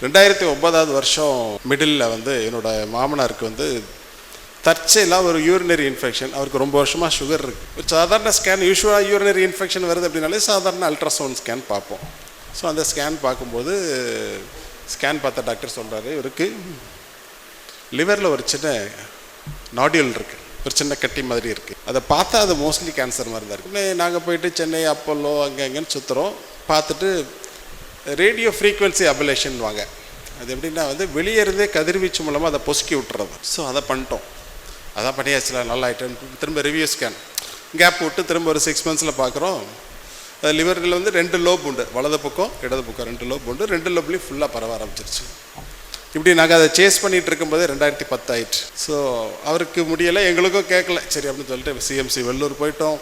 2009 வருஷம் மிடில் வந்து என்னோடய மாமனாருக்கு வந்து தற்செயலாக ஒரு யூரினரி இன்ஃபெக்ஷன். அவருக்கு ரொம்ப வருஷமாக சுகர் இருக்குது. ஒரு சாதாரண ஸ்கேன், யூஸ்வலாக யூரினரி இன்ஃபெக்ஷன் வருது அப்படின்னாலே சாதாரண அல்ட்ராசவுண்ட் ஸ்கேன் பார்ப்போம். ஸோ அந்த ஸ்கேன் பார்க்கும்போது ஸ்கேன் பார்த்த டாக்டர் சொல்கிறாரு, இவருக்கு லிவரில் ஒரு சின்ன நாடியூல் இருக்குது, ஒரு சின்ன கட்டி மாதிரி இருக்குது. அதை பார்த்தா அது மோஸ்ட்லி கேன்சர் மாதிரி தான் இருக்குது. நாங்கள் போயிட்டு சென்னை அப்போலோ அங்கே அங்கேன்னு சுற்றுறோம். பார்த்துட்டு ரேடியோ ஃப்ரீக்வன்சி அபலேஷன் வாங்க, அது எப்படின்னா வந்து வெளியே இருந்தே கதிர்வீச்சு மூலமாக அதை பொசுக்கி விட்டுறது. ஸோ அதை பண்ணிட்டோம். அதான் பண்ணியாச்சுல, நல்லா ஆகிட்டேன். திரும்ப ரிவ்யூ ஸ்கேன் கேப் விட்டு திரும்ப ஒரு 6 months பார்க்குறோம். அது லிவரில் வந்து 2 லோப் உண்டு, வலது பக்கம் இடது பக்கம் 2 லோப் உண்டு. 2 லோப்லேயும் ஃபுல்லாக பரவ ஆரம்பிச்சிருச்சு. இப்படி நாங்கள் அதை சேஸ் பண்ணிகிட்டு இருக்கும்போதே 2010 ஆயிடுச்சு. ஸோ அவருக்கு முடியலை, எங்களுக்கும் கேட்கல. சரி அப்படின்னு சொல்லிட்டு சிஎம்சி வெள்ளூர் போயிட்டோம்.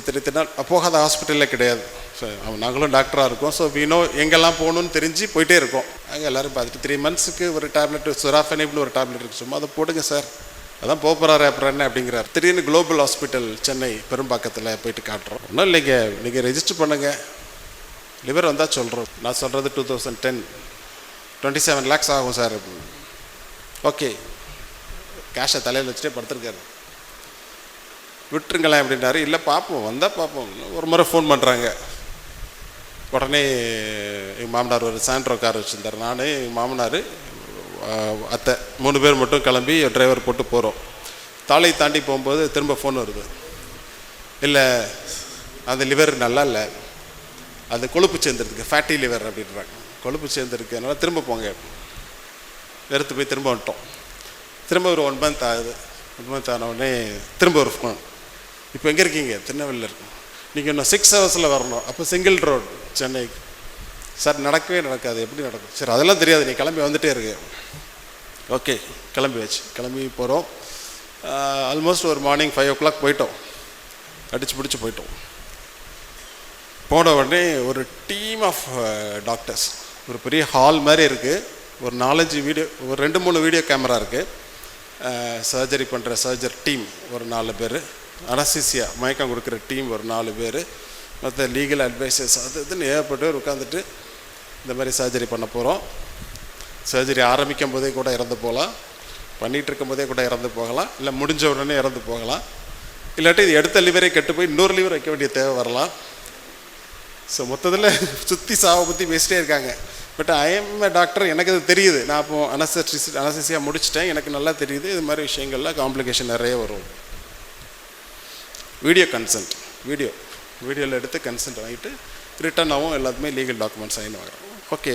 திருநாள் போகாத ஹாஸ்பிட்டலே கிடையாது. ஸோ நாங்களும் டாக்டராக இருக்கோம். ஸோ வீணோ எங்கெல்லாம் போகணுன்னு தெரிஞ்சு போயிட்டே இருக்கோம். அங்கே எல்லோரும் பார்த்துட்டு 3 monthsக்கு ஒரு டேப்லெட், சுராஃபெனிப்னு ஒரு டேப்லெட் இருக்குது, சும்மா அதை போடுங்க சார், அதான் போகிறாரு அப்புறம் என்ன அப்படிங்கிறார். திடீர்னு குளோபல் ஹாஸ்பிட்டல் சென்னை பெரும்பாக்கத்தில் போயிட்டு காட்டுறோம். ஒன்றும் இல்லைங்க, நீங்கள் ரெஜிஸ்டர் பண்ணுங்கள், லிவர் வந்தால் சொல்கிறோம். நான் சொல்கிறது 2010, 27 lakhs ஆகும் சார். ஓகே, கேஷை தலையில் வச்சுட்டே படுத்துருக்காரு. விட்டுருங்களேன் அப்படின்னாரு. இல்லை பார்ப்போம், வந்தால் பார்ப்போம். ஒரு முறை ஃபோன் பண்ணுறாங்க. உடனே எங்கள் மாமனார் ஒரு சாண்ட்ரோ கார் வச்சுருந்தார். நான் எங்கள் மாமனார் அத்தை 3 பேர் மட்டும் கிளம்பி டிரைவர் போட்டு போகிறோம். தாலை தாண்டி போகும்போது திரும்ப ஃபோன் வருது. இல்லை, அந்த லிவர் நல்லா இல்லை, அது கொழுப்பு சேர்ந்துருக்கு, ஃபேட்டி லிவர் அப்படின்றாங்க. கொழுப்பு சேர்ந்துருக்கு, அதனால் திரும்ப போங்க. வெறுத்து போய் திரும்ப வந்துட்டோம். திரும்ப ஒரு 1 month ஆகுது. 1 month ஆனவுடனே திரும்ப ஒரு ஃபோன். இப்போ எங்கே இருக்கீங்க? திருநெல்வேலியில் இருக்கும். நீங்கள் இன்னும் 6 hours வரணும். அப்போ சிங்கிள் ரோடு சென்னைக்கு. சார் நடக்கவே நடக்காது. எப்படி நடக்கும்? சரி அதெல்லாம் தெரியாது, நீ கிளம்பி வந்துகிட்டே இருக்கு. ஓகே, கிளம்பி வச்சு கிளம்பி போகிறோம். ஆல்மோஸ்ட் ஒரு மார்னிங் 5 o'clock போயிட்டோம். அடித்து பிடிச்சி போயிட்டோம். போன உடனே ஒரு டீம் ஆஃப் டாக்டர்ஸ், ஒரு பெரிய ஹால் மாதிரி இருக்குது. ஒரு 4-5 வீடியோ, ஒரு 2-3 வீடியோ கேமரா இருக்குது. சர்ஜரி பண்ணுற சர்ஜர் டீம் ஒரு 4 பேர், அனஸ்தீசியா மயக்கம் கொடுக்குற டீம் ஒரு 4 பேர், மற்ற லீகல் அட்வைசர்ஸ், அது இதுன்னு ஏற்பட்டு உட்காந்துட்டு இந்த மாதிரி சர்ஜரி பண்ண போகிறோம். சர்ஜரி ஆரம்பிக்கும் போதே கூட இறந்து போகலாம், பண்ணிகிட்டு இருக்கும் போதே கூட இறந்து போகலாம், இல்லை முடிஞ்ச உடனே இறந்து போகலாம், இல்லாட்டி இது எடுத்த லிவரே கெட்டு போய் இன்னொரு லிவர் வைக்க வேண்டிய தேவை வரலாம். ஸோ மொத்தத்தில் சுற்றி சாவை பற்றி பேசிட்டே இருக்காங்க. பட் ஐஎம் டாக்டர், எனக்கு அது தெரியுது. நான் அப்போது அனஸ்தீசியா முடிச்சிட்டேன். எனக்கு நல்லா தெரியுது இது மாதிரி விஷயங்கள்லாம் காம்ப்ளிகேஷன் நிறைய வரும். வீடியோ கன்சென்ட், வீடியோவில் எடுத்து கன்சென்ட் வாங்கிட்டு ரிட்டர்ன் ஆகும், எல்லாத்துமே லீகல் டாக்குமெண்ட்ஸ் சைன் வாங்குறோம். ஓகே,